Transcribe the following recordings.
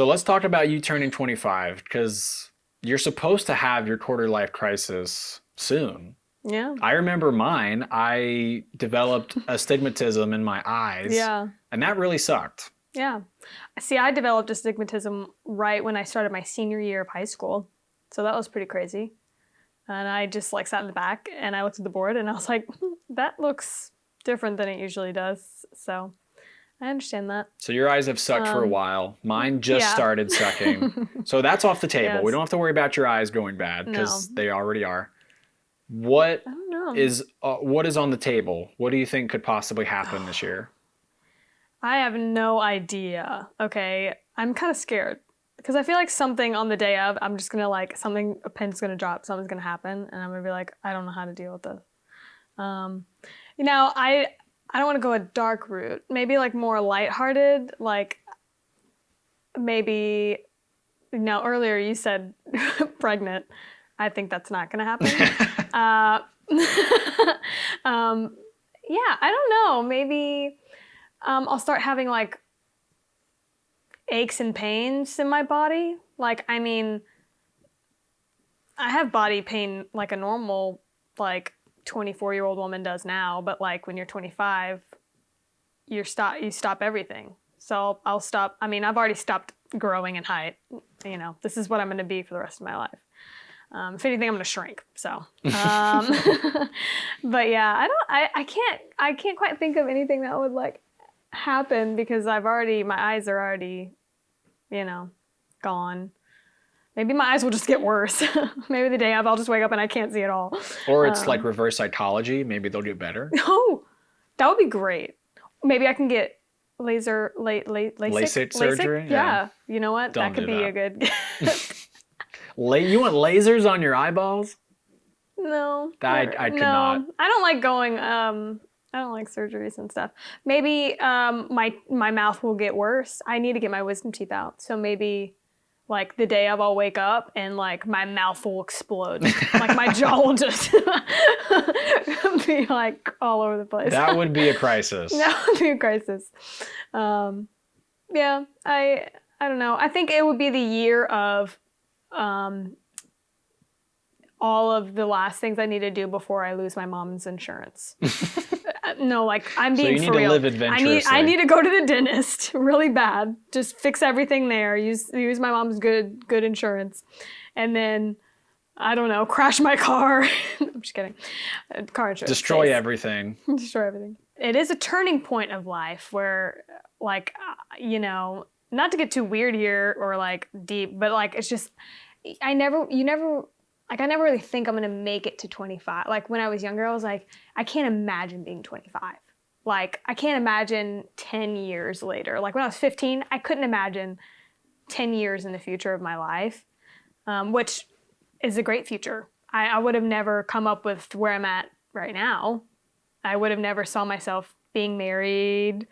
So let's talk about you turning 25 because you're supposed to have your quarter life crisis soon. Yeah. I remember mine. I developed astigmatism in my eyes, Yeah. and that really sucked. Yeah. See, I developed astigmatism right when I started my senior year of high school. So that was pretty crazy. And I just like sat in the back and I looked at the board and I was like, that looks different than it usually does. So I understand that. So your eyes have sucked for a while. Mine just Yeah. started sucking. So that's off the table. We Yes. don't have to worry about your eyes going bad No. because they already are. What I don't know. what is on the table? What do you think could possibly happen this year? I have no idea. Okay. I'm kind of scared because I feel like something on the day of, I'm just going to like, a pin's going to drop, something's going to happen. And I'm going to be like, I don't know how to deal with this. Um, I don't want to go a dark route. Maybe like more lighthearted, like maybe, earlier you said pregnant. I think that's not going to happen. Yeah, I don't know. Maybe I'll start having like aches and pains in my body. Like, I mean, I have body pain like a normal, like 24-year-old woman does now, but like when you're 25, you stop everything. So I'll stop. I mean, I've already stopped growing in height. This is what I'm going to be for the rest of my life. If anything, I'm going to shrink. So, but yeah, I can't quite think of anything that would like happen because my eyes are already, gone. Maybe my eyes will just get worse. Maybe the day of, I'll just wake up and I can't see at all. Or it's like reverse psychology. Maybe they'll get better. Oh, that would be great. Maybe I can get LASIK surgery? Yeah. You know what? Don't that could do be that. a good. You want lasers on your eyeballs? No. I could not. I don't like going. I don't like surgeries and stuff. Maybe my mouth will get worse. I need to get my wisdom teeth out. So maybe like the day of, I'll wake up and like my mouth will explode. Like my jaw will just be like all over the place. That would be a crisis. That would be a crisis. Yeah, I don't know. I think it would be the year of all of the last things I need to do before I lose my mom's insurance. No, like I'm being so you for need real. to live adventurously. I need to go to the dentist really bad. Just fix everything there. Use my mom's good insurance, and then I don't know, crash my car. I'm just kidding. Car insurance. Destroy everything. Destroy everything. It is a turning point of life where, like, not to get too weird here or like deep, but like it's just I never really think I'm going to make it to 25. Like when I was younger, I was like, I can't imagine being 25. Like I can't imagine 10 years later. Like when I was 15, I couldn't imagine 10 years in the future of my life, which is a great future. I would have never come up with where I'm at right now. I would have never saw myself being married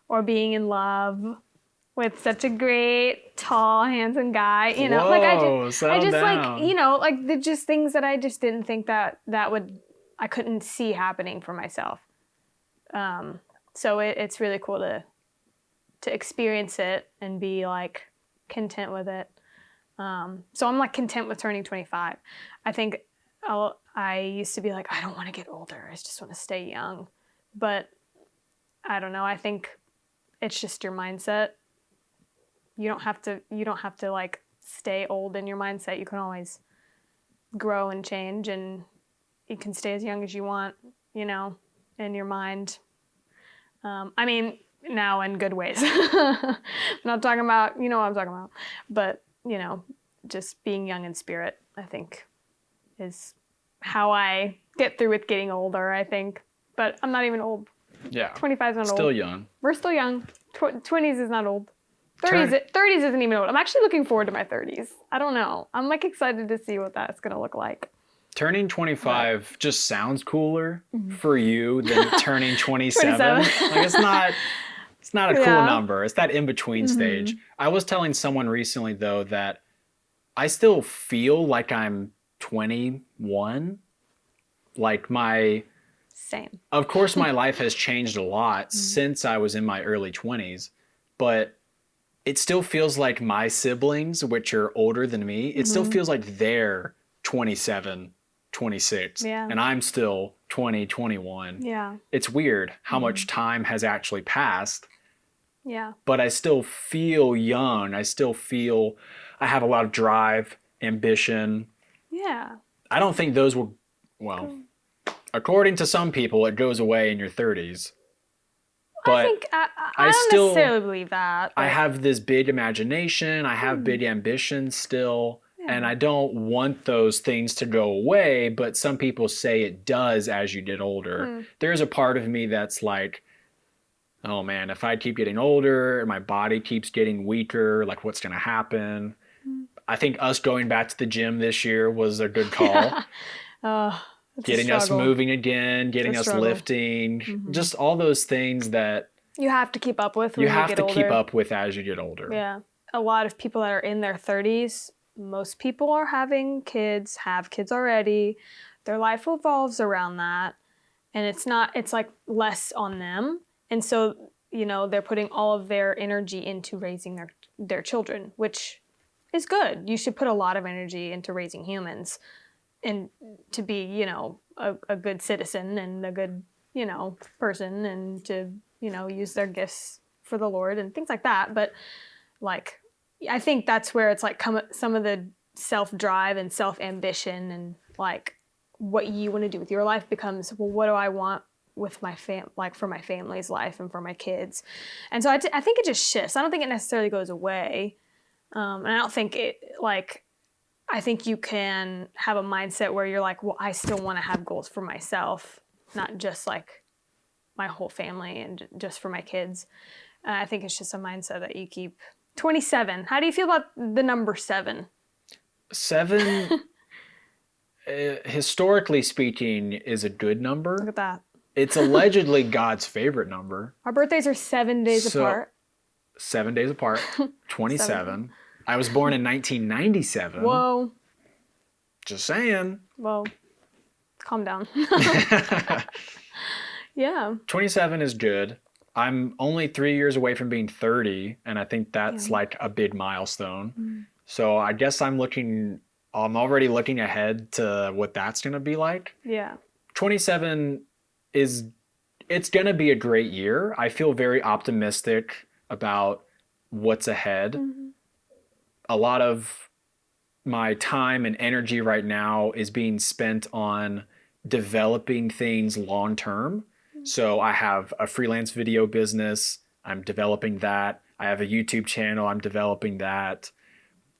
or being in love with such a great, tall, handsome guy, Whoa, like I just down. like, like the just things that I just didn't think that I couldn't see happening for myself. So it's really cool to experience it and be like content with it. So I'm like content with turning 25. I think I used to be like, I don't want to get older. I just want to stay young. But I don't know. I think it's just your mindset. You don't have to like stay old in your mindset. You can always grow and change, and you can stay as young as you want, in your mind. I mean, now in good ways. I'm not talking about, what I'm talking about. But, just being young in spirit, I think, is how I get through with getting older, I think. But I'm not even old. Yeah. 25 is not old. Still young. We're still young. 20s is not old. 30s isn't even old. I'm actually looking forward to my 30s. I don't know. I'm like excited to see what that's going to look like. Turning 25 just sounds cooler for you than turning 27. Like it's not a cool number. It's that in-between stage. I was telling someone recently though that I still feel like I'm 21. Like Same. Of course my life has changed a lot since I was in my early 20s, but it still feels like my siblings, which are older than me, it still feels like they're 27, 26, Yeah. and I'm still 20, 21. Yeah. It's weird how much time has actually passed, Yeah. but I still feel young. I still feel I have a lot of drive, ambition. Yeah. I don't think those will, well, according to some people, it goes away in your 30s. I But think I I don't still, necessarily believe that. I But have this big imagination. I have big ambitions still. And yeah. I don't want those things to go away, but some people say it does as you get older. There's a part of me that's like, oh man, if I keep getting older and my body keeps getting weaker, like what's going to happen? I think us going back to the gym this year was a good call. It's a Getting us struggle. moving again, getting It's a us struggle. lifting, just all those things that You have to keep up with you when you have get to older. keep up with as you get older. Yeah. A lot of people that are in their 30s, most people are having kids, have kids already. Their life revolves around that. And it's like less on them. And so, they're putting all of their energy into raising their children, which is good. You should put a lot of energy into raising humans and to be, a good citizen and a good, person and to, use their gifts for the Lord and things like that. But like, I think that's where it's like some of the self-drive and self-ambition and like what you want to do with your life becomes, well, what do I want with my like for my family's life and for my kids? And so I think it just shifts. I don't think it necessarily goes away. And I don't think I think you can have a mindset where you're like, well, I still want to have goals for myself, not just like my whole family and just for my kids. I think it's just a mindset that you keep. 27. How do you feel about the number 7? 7, historically speaking, is a good number. Look at that. It's allegedly God's favorite number. Our birthdays are 7 days apart. 7 days apart, 27. I was born in 1997. Whoa. Just saying. Whoa. Calm down. Yeah. 27 is good. I'm only 3 years away from being 30, and I think that's like a big milestone. So I guess I'm already looking ahead to what that's going to be like. Yeah. 27 it's going to be a great year. I feel very optimistic about what's ahead. A lot of my time and energy right now is being spent on developing things long term. So I have a freelance video business. I'm developing that. I have a YouTube channel. I'm developing that.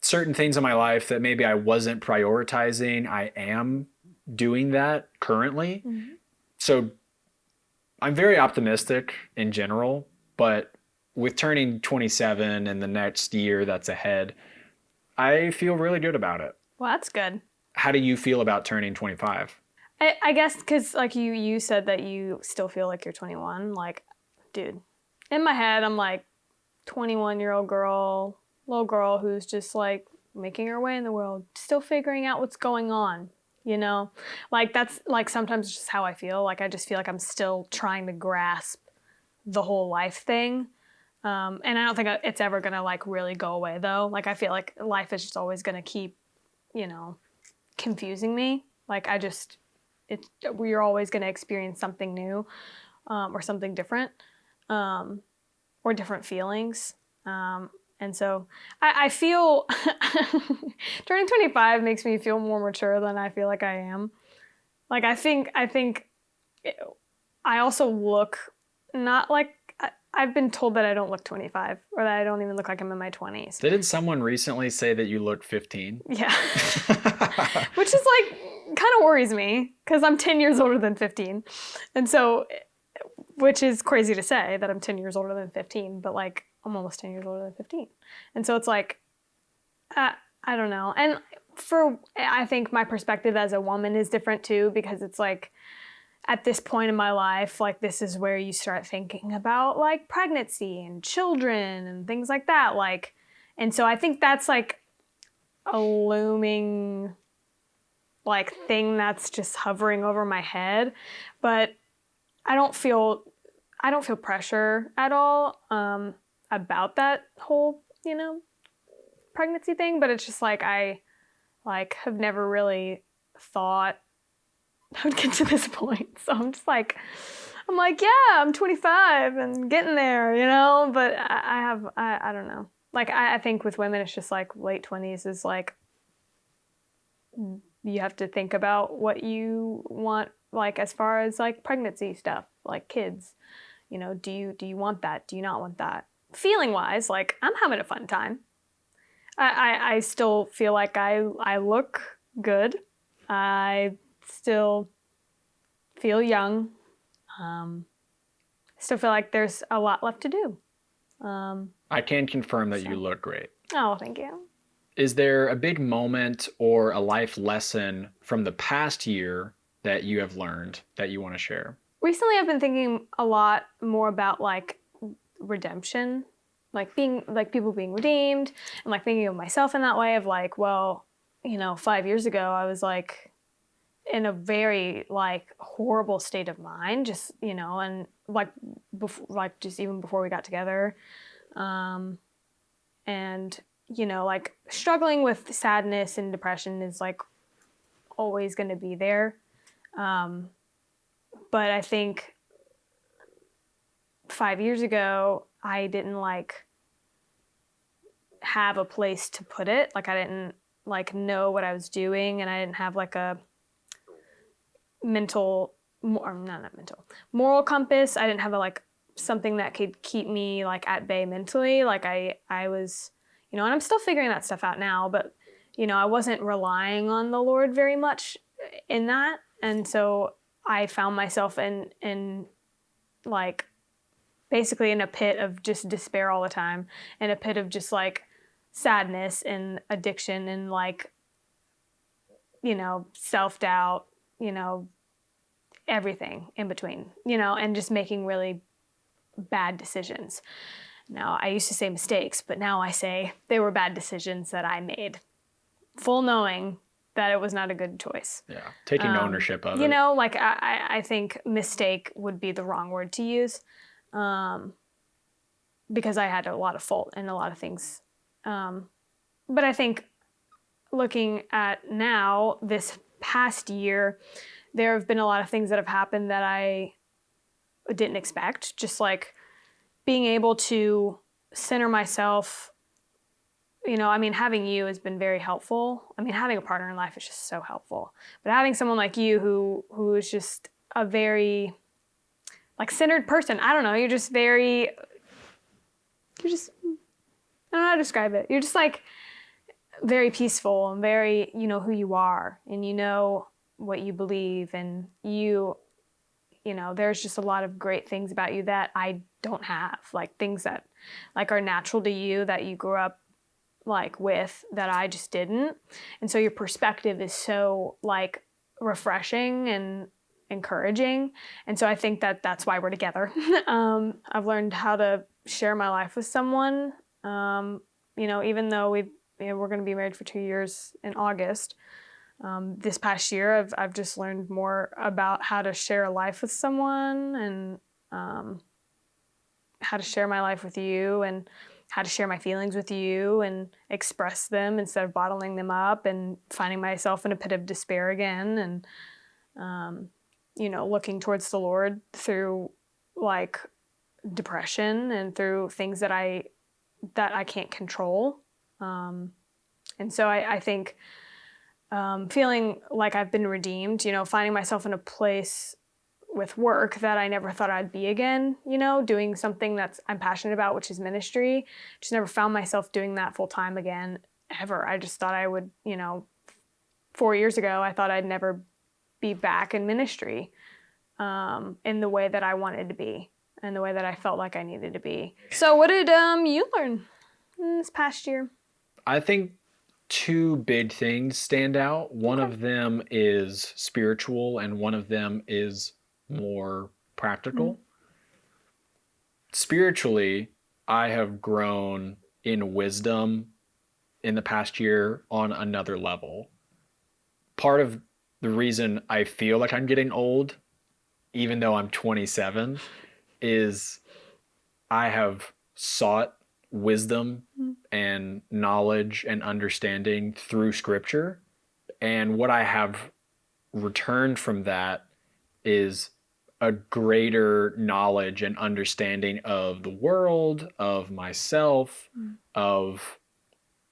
Certain things in my life that maybe I wasn't prioritizing, I am doing that currently. So I'm very optimistic in general, but with turning 27 and the next year that's ahead, I feel really good about it. Well, that's good. How do you feel about turning 25? I guess because like you said that you still feel like you're 21. Like, dude, in my head, I'm like 21-year-old girl, little girl who's just like making her way in the world, still figuring out what's going on. Like that's like sometimes just how I feel. Like I just feel like I'm still trying to grasp the whole life thing. And I don't think it's ever gonna like really go away though. Like I feel like life is just always gonna keep, confusing me. Like we're always gonna experience something new, or something different, or different feelings. And so I feel turning 25 makes me feel more mature than I feel like I am. Like I think I also look not like I've been told that I don't look 25 or that I don't even look like I'm in my 20s. Didn't someone recently say that you look 15? Yeah. Which is like kind of worries me because I'm 10 years older than 15. And so, which is crazy to say that I'm 10 years older than 15, but like I'm almost 10 years older than 15. And so it's like, I don't know. And I think my perspective as a woman is different too, because it's like, at this point in my life, like this is where you start thinking about like pregnancy and children and things like that. Like, and so I think that's like a looming like thing that's just hovering over my head. But I don't feel pressure at all about that whole you know, pregnancy thing, but it's just like I like have never really thought I would get to this point. So I'm like, yeah, I'm 25 and getting there, you know, but I don't know. Like, I think with women, it's just like late 20s is like, you have to think about what you want, like, as far as like pregnancy stuff, like kids, you know, do you want that? Do you not want that? Feeling wise, like, I'm having a fun time. I still feel like I look good. I still feel young. Still feel like there's a lot left to do. I can confirm that you look great. Oh, thank you. Is there a big moment or a life lesson from the past year that you have learned that you want to share? Recently, I've been thinking a lot more about like redemption, like being like people being redeemed, and like thinking of myself in that way of like, well, you know, 5 years ago, I was like in a very like horrible state of mind, just, you know, and like before, like just even before we got together, and you know, like struggling with sadness and depression is like always going to be there. But I think 5 years ago, I didn't like have a place to put it. Like, I didn't like know what I was doing, and I didn't have like a mental, or not mental, moral compass. I didn't have a like something that could keep me like at bay mentally. Like I was, you know, and I'm still figuring that stuff out now, but you know, I wasn't relying on the Lord very much in that. And so I found myself in like basically in a pit of just despair all the time, in a pit of just like sadness and addiction and like, you know, self-doubt, you know, everything in between, you know, and just making really bad decisions. Now, I used to say mistakes, but now I say they were bad decisions that I made, full knowing that it was not a good choice. Yeah, taking ownership of it. You know, like I think mistake would be the wrong word to use, because I had a lot of fault in a lot of things. But I think looking at now, this past year, there have been a lot of things that have happened that I didn't expect. Just like being able to center myself, you know, I mean, having you has been very helpful. I mean, having a partner in life is just so helpful. But having someone like you who is just a very like centered person. I don't know, you're just I don't know how to describe it. You're just like very peaceful and very, you know who you are, and you know what you believe, and you know, there's just a lot of great things about you that I don't have, like things that like are natural to you that you grew up like with that I just didn't. And so your perspective is so like refreshing and encouraging. And so I think that that's why we're together. I've learned how to share my life with someone. You know, even though we're going to be married for 2 years in August. This past year, I've just learned more about how to share a life with someone, and how to share my life with you, and how to share my feelings with you and express them instead of bottling them up and finding myself in a pit of despair again, and you know, looking towards the Lord through like depression and through things that I can't control. And so I think feeling like I've been redeemed, you know, finding myself in a place with work that I never thought I'd be again, you know, doing something that's I'm passionate about, which is ministry. Just never found myself doing that full time again, ever. I just thought I would, you know, 4 years ago, I thought I'd never be back in ministry in the way that I wanted to be and the way that I felt like I needed to be. So what did you learn in this past year? I think two big things stand out. One of them is spiritual, and one of them is more practical. Spiritually, I have grown in wisdom in the past year on another level. Part of the reason I feel like I'm getting old, even though I'm 27, is I have sought wisdom and knowledge and understanding through scripture. And what I have returned from that is a greater knowledge and understanding of the world, of myself, of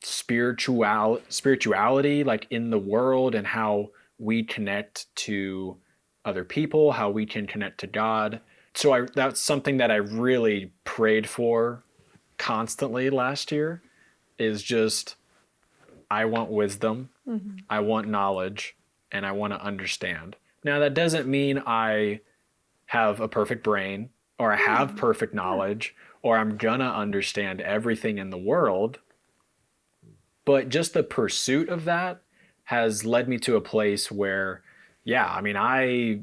spirituality, like in the world, and how we connect to other people, how we can connect to God. So that's something that I really prayed for constantly last year, is just, I want wisdom, I want knowledge, and I want to understand. Now, that doesn't mean I have a perfect brain, or I have perfect knowledge, or I'm gonna understand everything in the world. But just the pursuit of that has led me to a place where, yeah, I mean, I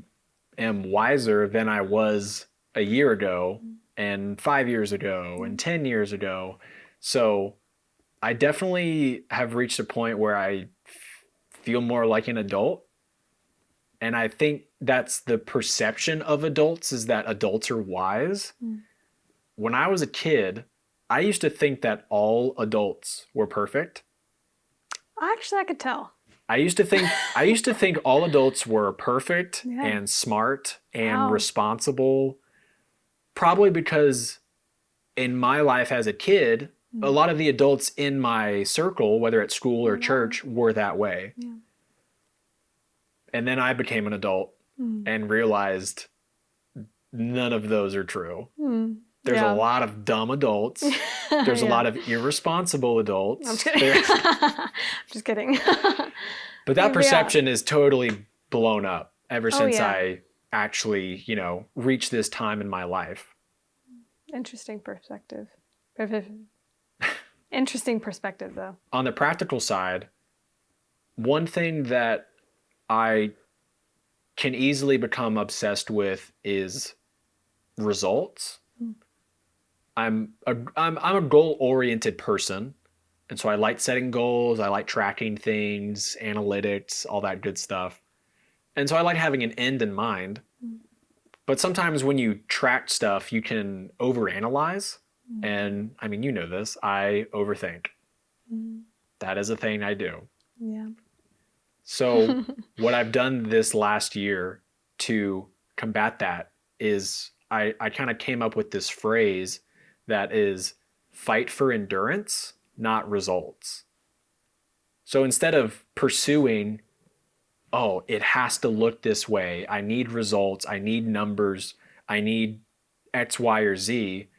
am wiser than I was a year ago, and 5 years ago, and 10 years ago. So I definitely have reached a point where I feel more like an adult. And I think that's the perception of adults, is that adults are wise. When I was a kid, I used to think that all adults were perfect. Actually, I could tell. I used to think all adults were perfect and smart and responsible, probably because in my life as a kid, a lot of the adults in my circle, whether at school or church, were that way. Yeah. And then I became an adult and realized none of those are true. There's a lot of dumb adults. There's a lot of irresponsible adults. I'm kidding. Just kidding. But that perception is totally blown up ever since I actually, reached this time in my life. Interesting perspective. Interesting perspective, though. On the practical side, one thing that I can easily become obsessed with is results. I'm a goal-oriented person, and so I like setting goals. I like tracking things, analytics, all that good stuff. And so I like having an end in mind. But sometimes when you track stuff, you can overanalyze. And I mean, you know this, I overthink. That is a thing I do. Yeah. So what I've done this last year to combat that is I kind of came up with this phrase that is, fight for endurance, not results. So instead of pursuing, oh, it has to look this way, I need results, I need numbers, I need X, Y, or Z,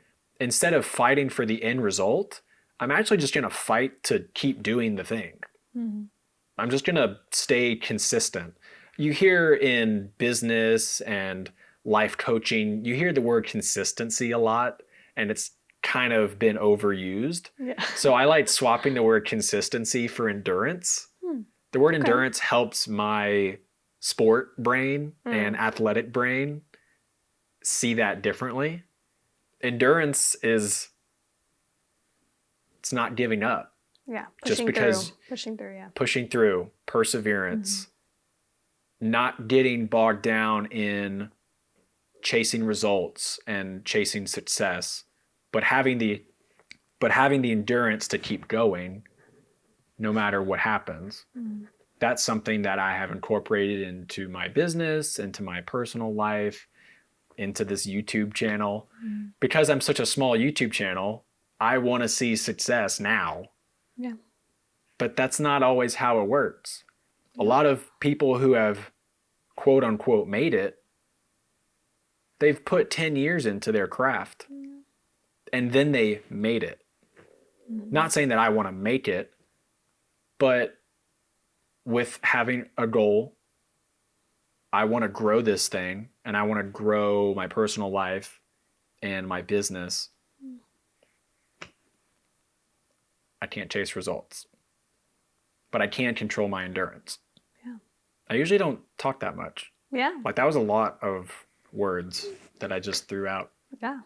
instead of fighting for the end result, I'm actually just going to fight to keep doing the thing. I'm just going to stay consistent. You hear in business and life coaching, you hear the word consistency a lot, and it's kind of been overused. Yeah. So I like swapping the word consistency for endurance. The word endurance helps my sport brain and athletic brain see that differently. Endurance is, it's not giving up. Yeah, pushing through, perseverance, not getting bogged down in chasing results and chasing success, but having the endurance to keep going no matter what happens. That's something that I have incorporated into my business, into my personal life, into this YouTube channel. Because I'm such a small YouTube channel, I want to see success now. Yeah. But that's not always how it works. A lot of people who have quote unquote made it, they've put 10 years into their craft and then they made it. Not saying that I want to make it, but with having a goal, I want to grow this thing and I want to grow my personal life and my business. I can't chase results, but I can control my endurance. Yeah. I usually don't talk that much. Yeah. Like that was a lot of words that I just threw out. Yeah.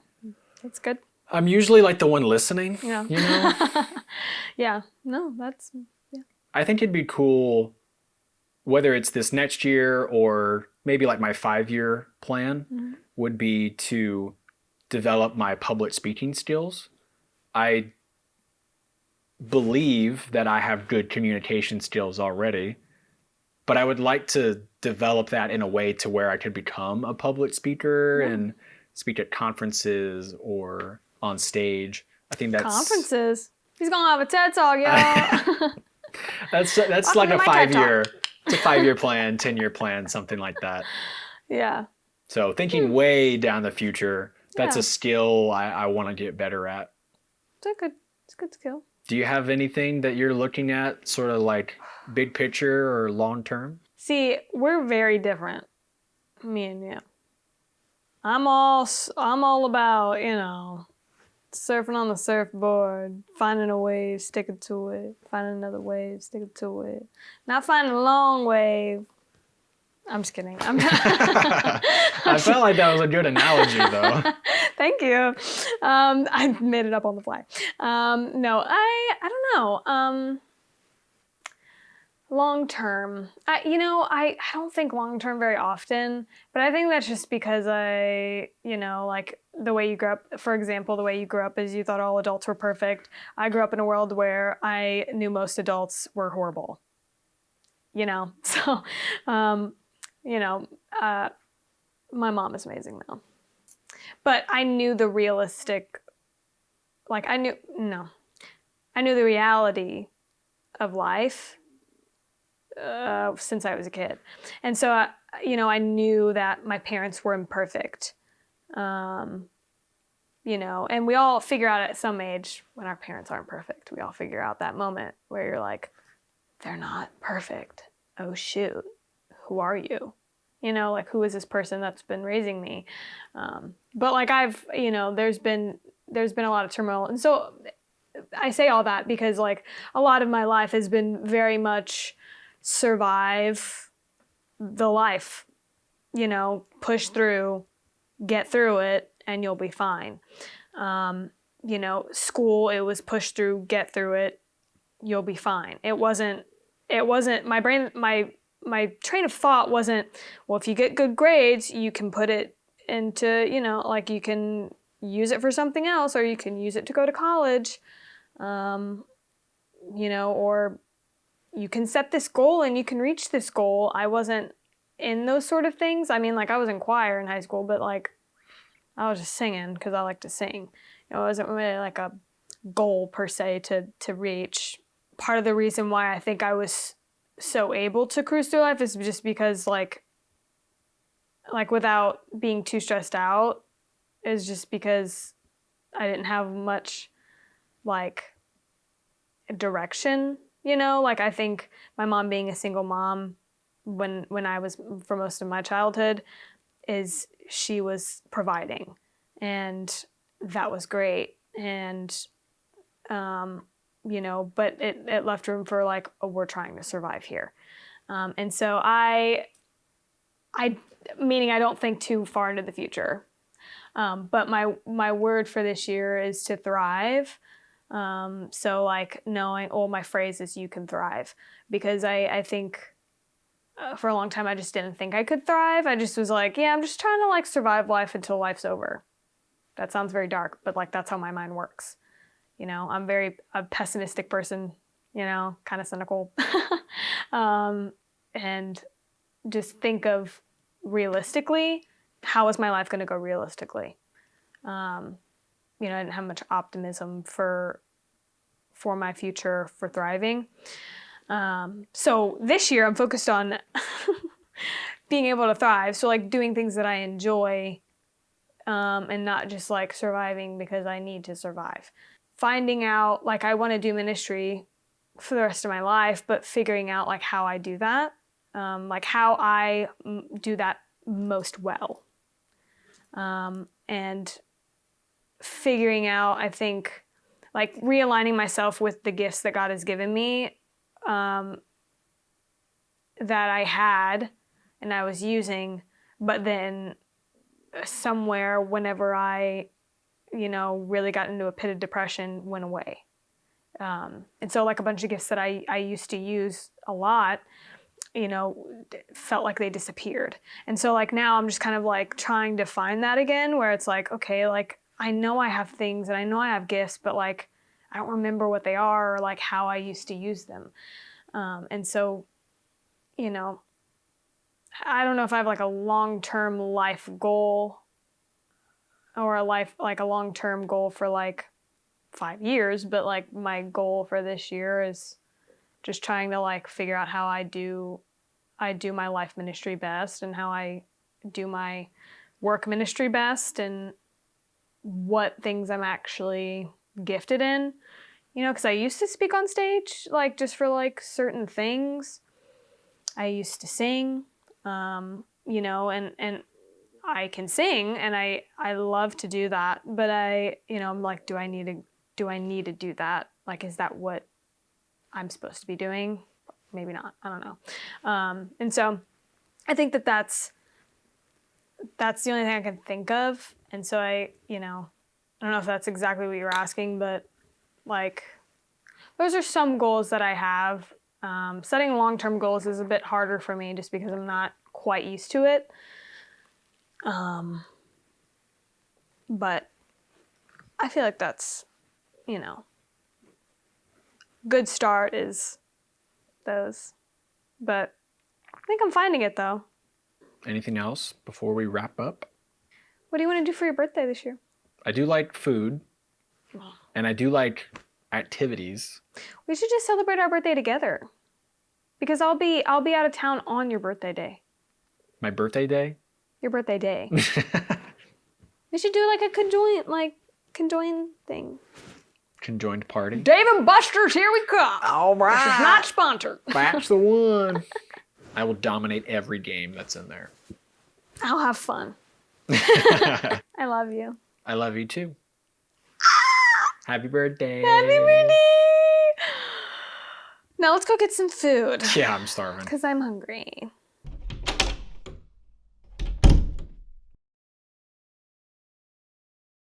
That's good. I'm usually like the one listening. Yeah. You know? Yeah. No, that's, yeah. I think it'd be cool, whether it's this next year or maybe like my 5-year plan would be to develop my public speaking skills. I believe that I have good communication skills already, but I would like to develop that in a way to where I could become a public speaker Yeah. and speak at conferences or on stage. I think that's Conferences. He's gonna have a TED Talk, y'all. that's Welcome like to a my TED 5 year, Talk. it's a 5 year plan, 10 year plan, something like that. Yeah. So thinking way down the future, that's Yeah. a skill I want to get better at. It's a good skill. Do you have anything that you're looking at, sort of like big picture or long term? See, we're very different, me and you. I'm all about, surfing on the surfboard, finding a wave, sticking to it, finding another wave, sticking to it. Not finding a long wave. I'm just kidding. I felt like that was a good analogy, though. Thank you. I made it up on the fly. No, I don't know. Long term, I don't think long term very often, but I think that's just because like the way you grew up, for example, the way you grew up is you thought all adults were perfect. I grew up in a world where I knew most adults were horrible, so, my mom is amazing though. But I knew the realistic, I knew the reality of life since I was a kid. And so, I knew that my parents were imperfect, and we all figure out at some age when our parents aren't perfect. We all figure out that moment where you're like, they're not perfect. Oh, shoot. Who are you? Who is this person that's been raising me? But I've, there's been a lot of turmoil. And so I say all that because a lot of my life has been very much survive the life, push through, get through it, and you'll be fine. School, it was push through, get through it, you'll be fine. It wasn't my brain, my train of thought wasn't, well, if you get good grades, you can put it into, you can use it for something else, or you can use it to go to college, or you can set this goal and you can reach this goal. I wasn't in those sort of things. I mean, I was in choir in high school, but I was just singing because I like to sing. It wasn't really a goal per se to reach. Part of the reason why I think I was so able to cruise through life is just because without being too stressed out, is just because I didn't have much direction. I think my mom being a single mom when I was, for most of my childhood, is she was providing, and that was great. And, but it left room for we're trying to survive here. And so meaning I don't think too far into the future. But my word for this year is to thrive. So knowing, my phrase is you can thrive, because I think for a long time I just didn't think I could thrive. I just was I'm just trying to survive life until life's over. That sounds very dark, but that's how my mind works. I'm a pessimistic person, kind of cynical. And just think of realistically, how is my life going to go realistically? I didn't have much optimism for my future, for thriving. So this year I'm focused on being able to thrive. So doing things that I enjoy, and not just surviving because I need to survive. Finding out, I want to do ministry for the rest of my life, but figuring out how I do that, how I do that most well. And figuring out, I think, realigning myself with the gifts that God has given me, that I had and I was using, but then somewhere whenever I, really got into a pit of depression, went away. And so a bunch of gifts that I used to use a lot, felt like they disappeared. And so now I'm just kind of trying to find that again, where it's okay, I know I have things and I know I have gifts, but I don't remember what they are or like how I used to use them. And so, you know, I don't know if I have like a long-term life goal or a long-term goal for like 5 years, but like my goal for this year is just trying to like figure out how I do my life ministry best and how I do my work ministry best and what things I'm actually gifted in, you know, because I used to speak on stage, like just for like certain things. I used to sing, you know, and I can sing and I love to do that, but I'm like, do I need to do that? Like, is that what I'm supposed to be doing? Maybe not. I don't know. And so I think that's the only thing I can think of. And so I don't know if that's exactly what you were asking, but like those are some goals that I have. Setting long-term goals is a bit harder for me just because I'm not quite used to it. But I feel like that's, good start is those. But I think I'm finding it though. Anything else before we wrap up? What do you want to do for your birthday this year? I do like food, and I do like activities. We should just celebrate our birthday together. Because I'll be out of town on your birthday day. My birthday day? Your birthday day. We should do like a conjoined thing. Conjoined party. Dave and Buster's, here we come. All right. This is not sponsored. That's the one. I will dominate every game that's in there. I'll have fun. I love you. I love you too. Happy birthday. Happy birthday. Now let's go get some food. Yeah, I'm starving. Because I'm hungry.